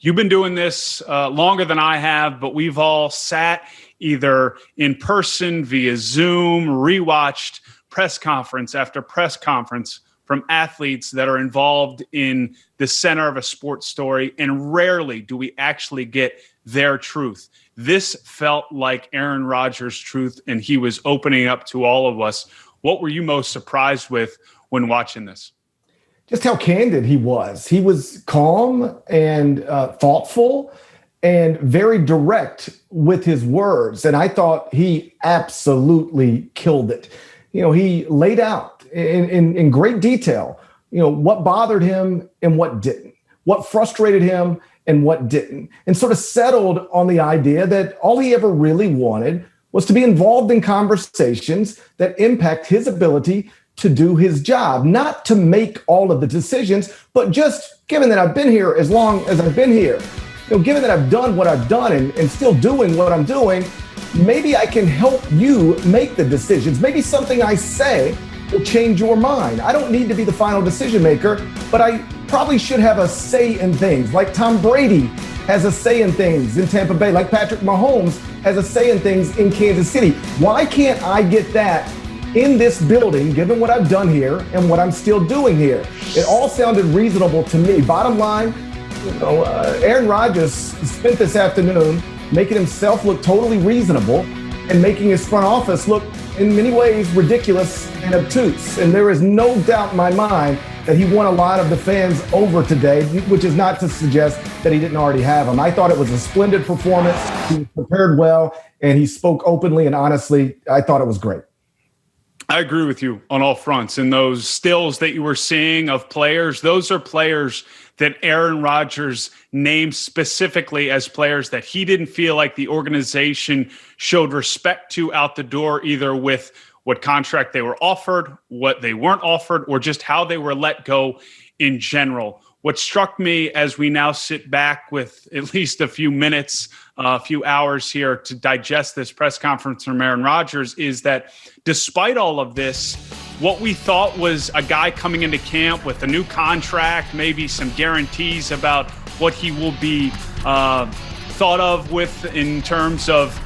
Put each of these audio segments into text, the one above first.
You've been doing this longer than I have, but we've all sat either in person, via Zoom, rewatched press conference after press conference from athletes that are involved in the center of a sports story, and rarely do we actually get their truth. This felt like Aaron Rodgers' truth, and he was opening up to all of us. What were you most surprised with when watching this? Just how candid he was. He was calm and thoughtful and very direct with his words. And I thought he absolutely killed it. He laid out in great detail, what bothered him and what didn't, what frustrated him and what didn't, and sort of settled on the idea that all he ever really wanted was to be involved in conversations that impact his ability to do his job, not to make all of the decisions, but just given that I've been here as long as I've been here, given that I've done what I've done and still doing what I'm doing, maybe I can help you make the decisions. Maybe something I say will change your mind. I don't need to be the final decision maker, but I probably should have a say in things, like Tom Brady has a say in things in Tampa Bay, like Patrick Mahomes has a say in things in Kansas City. Why can't I get that in this building, given what I've done here and what I'm still doing here? It all sounded reasonable to me. Bottom line, Aaron Rodgers spent this afternoon making himself look totally reasonable and making his front office look, in many ways, ridiculous and obtuse. And there is no doubt in my mind that he won a lot of the fans over today, which is not to suggest that he didn't already have them. I thought it was a splendid performance. He was prepared well, and he spoke openly and honestly. I thought it was great. I agree with you on all fronts. And those stills that you were seeing of players, those are players that Aaron Rodgers named specifically as players that he didn't feel like the organization showed respect to out the door, either with what contract they were offered, what they weren't offered, or just how they were let go in general. What struck me as we now sit back with at least a few minutes, a few hours here to digest this press conference from Aaron Rodgers is that despite all of this, what we thought was a guy coming into camp with a new contract, maybe some guarantees about what he will be thought of with in terms of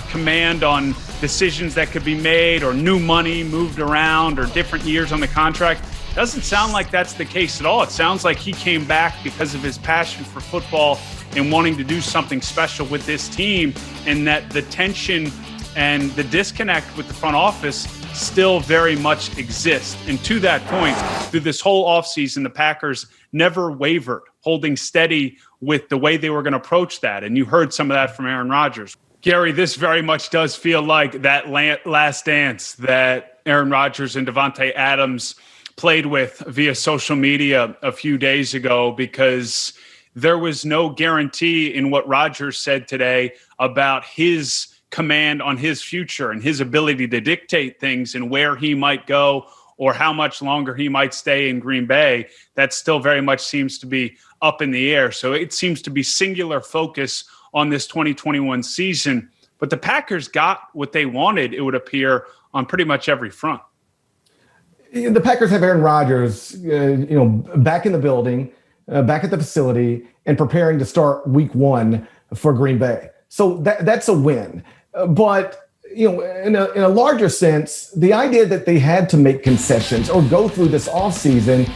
command on decisions that could be made or new money moved around or different years on the contract. Doesn't sound like that's the case at all. It sounds like he came back because of his passion for football and wanting to do something special with this team, and that the tension and the disconnect with the front office still very much exists. And to that point, through this whole offseason, the Packers never wavered, holding steady with the way they were going to approach that. And you heard some of that from Aaron Rodgers. Gary, this very much does feel like that last dance that Aaron Rodgers and Davante Adams played with via social media a few days ago, because there was no guarantee in what Rodgers said today about his command on his future and his ability to dictate things and where he might go or how much longer he might stay in Green Bay. That still very much seems to be up in the air. So it seems to be singular focus on this 2021 season. But the Packers got what they wanted, it would appear, on pretty much every front. The Packers have Aaron Rodgers, back in the building, back at the facility, and preparing to start week one for Green Bay. So that's a win. But, in a larger sense, the idea that they had to make concessions or go through this offseason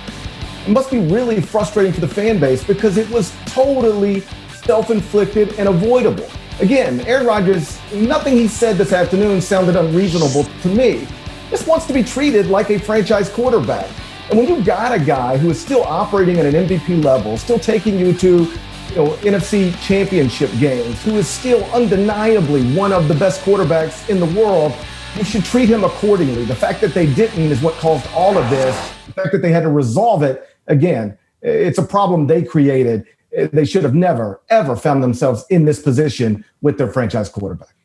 must be really frustrating for the fan base, because it was totally self-inflicted and avoidable. Again, Aaron Rodgers, nothing he said this afternoon sounded unreasonable to me. Just wants to be treated like a franchise quarterback. And when you got a guy who is still operating at an MVP level, still taking you to NFC championship games, who is still undeniably one of the best quarterbacks in the world, you should treat him accordingly. The fact that they didn't is what caused all of this. The fact that they had to resolve it, again, it's a problem they created. They should have never, ever found themselves in this position with their franchise quarterback.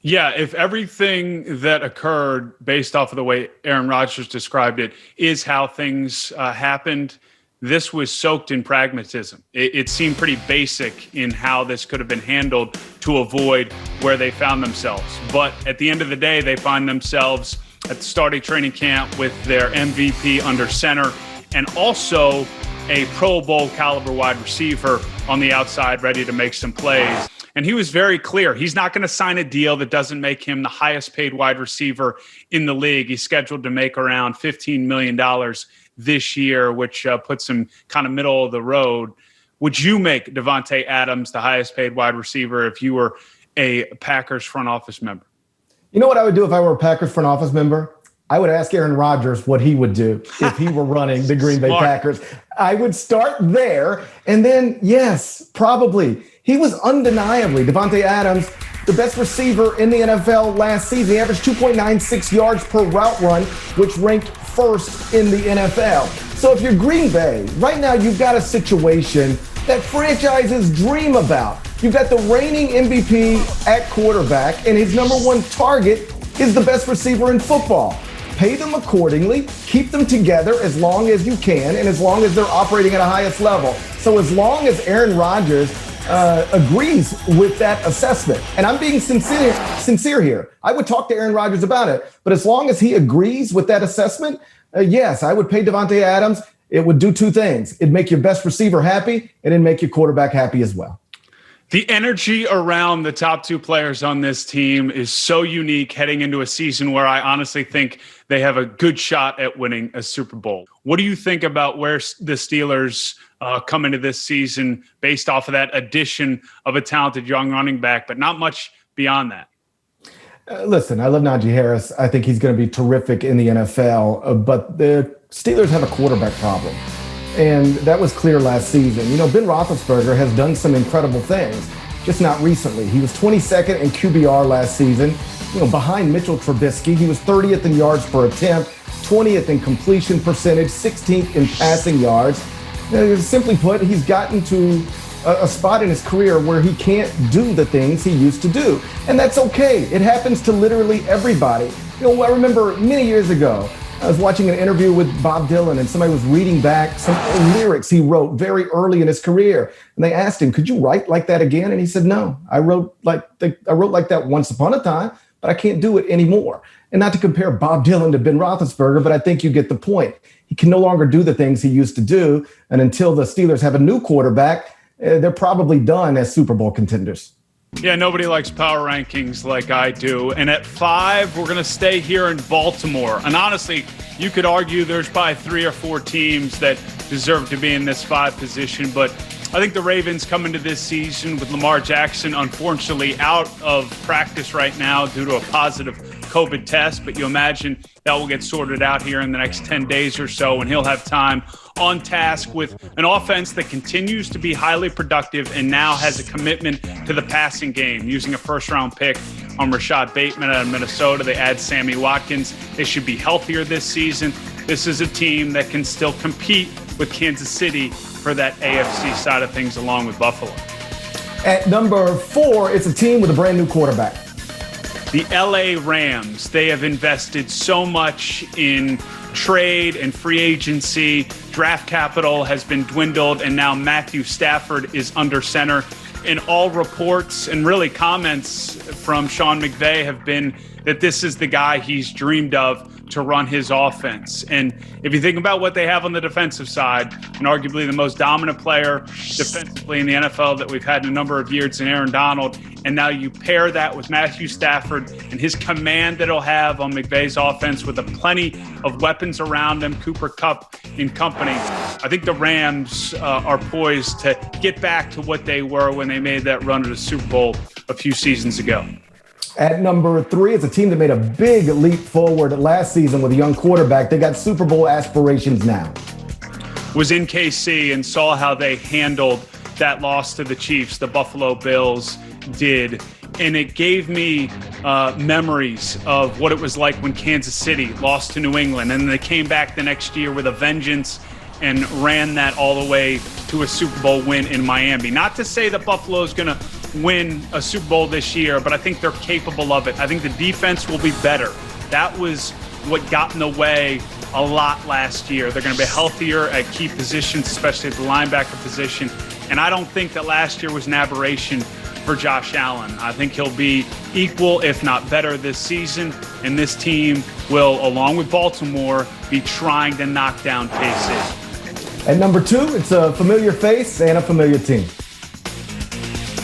Yeah, if everything that occurred based off of the way Aaron Rodgers described it is how things happened, this was soaked in pragmatism. It seemed pretty basic in how this could have been handled to avoid where they found themselves. But at the end of the day, they find themselves at the starting training camp with their MVP under center, and also a Pro Bowl caliber wide receiver on the outside, ready to make some plays. And he was very clear. He's not going to sign a deal that doesn't make him the highest paid wide receiver in the league. He's scheduled to make around $15 million this year, which puts him kind of middle of the road. Would you make Davante Adams the highest paid wide receiver if you were a Packers front office member? You know what I would do if I were a Packers front office member? I would ask Aaron Rodgers what he would do if he were running the Green Bay Packers. I would start there. And then, yes, probably. He was undeniably, Davante Adams, the best receiver in the NFL last season. He averaged 2.96 yards per route run, which ranked first in the NFL. So if you're Green Bay, right now you've got a situation that franchises dream about. You've got the reigning MVP at quarterback, and his number one target is the best receiver in football. Pay them accordingly, keep them together as long as you can, and as long as they're operating at a highest level. So as long as Aaron Rodgers agrees with that assessment, and I'm being sincere here, I would talk to Aaron Rodgers about it, but as long as he agrees with that assessment, yes, I would pay Davante Adams. It would do two things. It'd make your best receiver happy, and it'd make your quarterback happy as well. The energy around the top two players on this team is so unique heading into a season where I honestly think they have a good shot at winning a Super Bowl. What do you think about where the Steelers come into this season based off of that addition of a talented young running back, but not much beyond that? Listen, I love Najee Harris. I think he's going to be terrific in the NFL, but the Steelers have a quarterback problem. And that was clear last season. You know, Ben Roethlisberger has done some incredible things, just not recently. He was 22nd in QBR last season, behind Mitchell Trubisky. He was 30th in yards per attempt, 20th in completion percentage, 16th in passing yards. Simply put, he's gotten to a spot in his career where he can't do the things he used to do. And that's okay. It happens to literally everybody. I remember many years ago, I was watching an interview with Bob Dylan, and somebody was reading back some lyrics he wrote very early in his career. And they asked him, could you write like that again? And he said, no, I wrote like that once upon a time, but I can't do it anymore. And not to compare Bob Dylan to Ben Roethlisberger, but I think you get the point. He can no longer do the things he used to do. And until the Steelers have a new quarterback, they're probably done as Super Bowl contenders. Yeah, nobody likes power rankings like I do. And at 5, we're going to stay here in Baltimore. And honestly, you could argue there's probably 3 or 4 teams that deserve to be in this 5 position. But I think the Ravens come into this season with Lamar Jackson, unfortunately, out of practice right now due to a positive COVID test. But you imagine that will get sorted out here in the next 10 days or so, and he'll have time on task with an offense that continues to be highly productive and now has a commitment to the passing game, using a first-round pick on Rashad Bateman out of Minnesota. They add Sammy Watkins. They should be healthier this season. This is a team that can still compete with Kansas City for that AFC side of things, along with Buffalo. At number 4, it's a team with a brand new quarterback. The LA Rams. They have invested so much in trade and free agency. Draft capital has been dwindled, and now Matthew Stafford is under center. And all reports and really comments from Sean McVay have been that this is the guy he's dreamed of to run his offense. And if you think about what they have on the defensive side, and arguably the most dominant player defensively in the NFL that we've had in a number of years in Aaron Donald, and now you pair that with Matthew Stafford and his command that he'll have on McVay's offense with plenty of weapons around him, Cooper Kupp and company, I think the Rams are poised to get back to what they were when they made that run to the Super Bowl a few seasons ago. At number 3, it's a team that made a big leap forward last season with a young quarterback. They got Super Bowl aspirations now. Was in KC and saw how they handled that loss to the Chiefs, the Buffalo Bills did. And it gave me memories of what it was like when Kansas City lost to New England. And they came back the next year with a vengeance and ran that all the way to a Super Bowl win in Miami. Not to say that Buffalo is going to win a Super Bowl this year, but I think they're capable of it. I think the defense will be better. That was what got in the way a lot last year. They're going to be healthier at key positions, especially at the linebacker position. And I don't think that last year was an aberration for Josh Allen. I think he'll be equal, if not better, this season. And this team will, along with Baltimore, be trying to knock down KC. At number 2, it's a familiar face and a familiar team.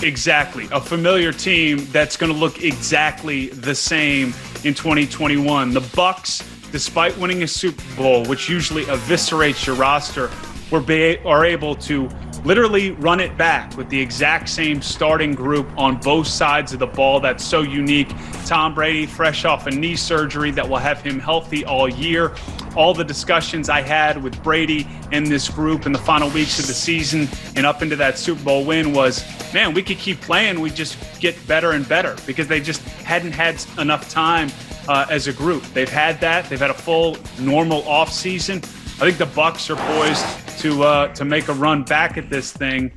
Exactly. A familiar team that's going to look exactly the same in 2021. The Bucks, despite winning a Super Bowl, which usually eviscerates your roster, are able to literally run it back with the exact same starting group on both sides of the ball. That's so unique. Tom Brady, fresh off a knee surgery that will have him healthy all year. All the discussions I had with Brady and this group in the final weeks of the season and up into that Super Bowl win was, man, we could keep playing. We just get better and better because they just hadn't had enough time as a group. They've had that. They've had a full normal offseason. I think the Bucks are poised to make a run back at this thing,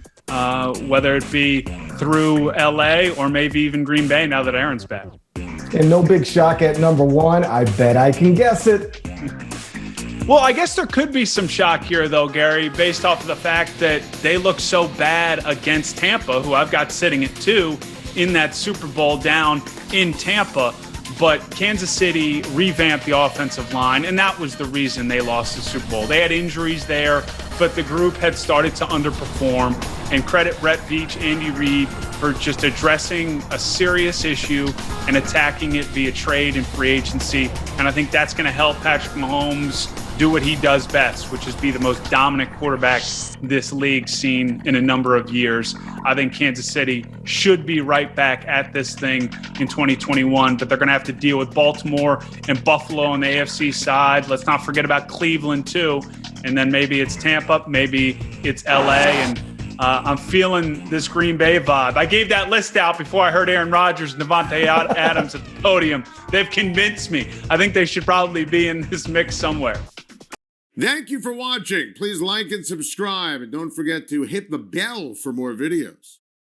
whether it be through LA or maybe even Green Bay now that Aaron's back. And no big shock at number 1. I bet I can guess it. Well, I guess there could be some shock here, though, Gary, based off of the fact that they look so bad against Tampa, who I've got sitting at 2 in that Super Bowl down in Tampa. But Kansas City revamped the offensive line, and that was the reason they lost the Super Bowl. They had injuries there, but the group had started to underperform. And credit Brett Veach, Andy Reid for just addressing a serious issue and attacking it via trade and free agency. And I think that's going to help Patrick Mahomes do what he does best, which is be the most dominant quarterback this league's seen in a number of years. I think Kansas City should be right back at this thing in 2021, but they're going to have to deal with Baltimore and Buffalo on the AFC side. Let's not forget about Cleveland too. And then maybe it's Tampa, maybe it's LA. And I'm feeling this Green Bay vibe. I gave that list out before I heard Aaron Rodgers and Davante Adams at the podium. They've convinced me. I think they should probably be in this mix somewhere. Thank you for watching. Please like and subscribe, and don't forget to hit the bell for more videos.